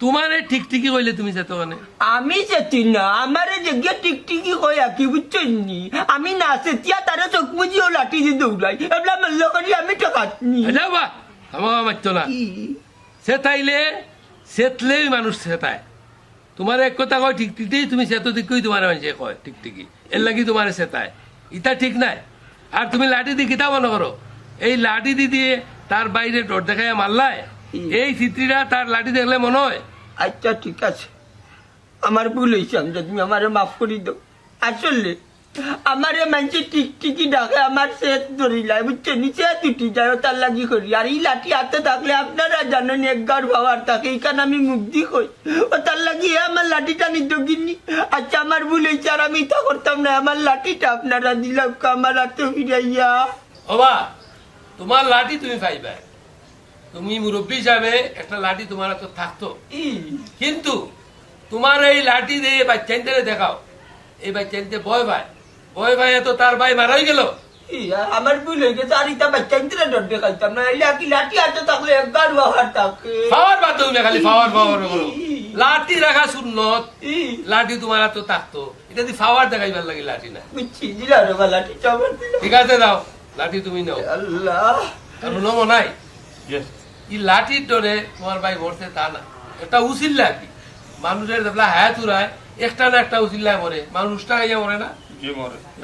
তোমার এই ঠিকঠিকি কইলে তুমি যেত মানে আমি যেতি না আমারে যে টিকটিকি কয়া কি বুঝছেননি আমি না সেতিয়া তারা চোখ মুজিও লাঠি দিয়ে দৌড়াই এবলা মল্ল করি আমি টাকাতনি যাও বা আমার মারতো না সেতাইলে সেতলেই মানুষ সেতায় তোমার এক কথা কয় ঠিকঠিকি তুমি সেতো দিকই তোমার মানুষে কয় ঠিকঠিকি এর লাগি তোমার সেতায় ইটা ঠিক নাই আর তুমি লাঠি দিয়ে কিতা মনে করো এই লাঠি দিয়ে তার বাইরে ডর দেখায় মারলায় এই চিত্রীরা তার লাঠি দেখলে মনে হয় আচ্ছা ঠিক আছে আমার ভুল হয়েছে আমি তুমি আমারে মাফ করে দাও আসলে আমারে মানুষে টিকটিকি ডাকে আমার সেত ধরিলাই বুঝছে নিচে দুটি যায় তার লাগি করি আর এই লাঠি হাতে থাকলে আপনারা জানেন এক গাঁর ভাবার থাকে এইখানে আমি মুক্তি কই ও তার লাগি আমার লাঠিটা নিত কিনি আচ্ছা আমার ভুল হয়েছে আর আমি তা করতাম না আমার লাঠিটা আপনারা দিলাম আমার হাতে ফিরাইয়া ওবা তোমার লাঠি তুমি পাইবা তুমি মুরব্বী হিসাবে একটা লাঠি তোমার তো থাকতো কিন্তু তোমার এই লাঠি দিয়ে বাচ্চাইতে দেখাও এই বাচ্চাইতে ভয় ভাই তো তার ভাই মারাই গেল আমার ভুল হয়ে গেছে আর ইটা বাচ্চাইতে ডর দেখাইতাম না এই লাঠি হাতে থাকলে এক গাঁর ভাবার থাকে পাওয়ার বাদ তুমি খালি পাওয়ার লাঠি রাখা সুন্নত লাঠি তোমার তো থাকতো এটা দিয়ে পাওয়ার দেখাইবার লাগে লাঠি না বুঝছি দিলাম রে লাঠি চাবার দিলাম ঠিক আছে দাও লাঠি তুমি নাও আল্লাহ আর নমো নাই এই লাঠির ডরে তোমার ভাই মরছে তা না একটা উচিল লাঠি মানুষের যেগুলা হায়াত উড়ায় একটা না একটা উচিল্লায় মরে মানুষটা খাইয়া মরে না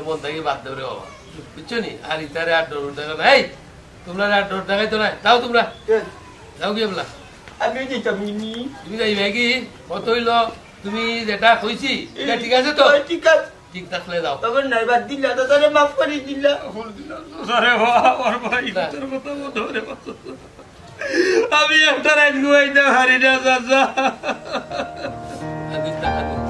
মন থেকে বাদ দেবে বাবা বুঝছো নি আর ইতারে আর ডর দেখা না এই তোমরা আর ডর দেখাইতো না তাও তোমরা যাও কি বলা আমি যেতাম তুমি যাইবে কি কত হইল তুমি যেটা কইছি এটা ঠিক আছে তো ঠিক আছে ঠিক থাকলে যাও তখন নাইবার দিলা তো তারে মাফ করে দিলা আমি একটা রাত ঘুমাইতে পারি না চাচা আর দিন টাকা দিন।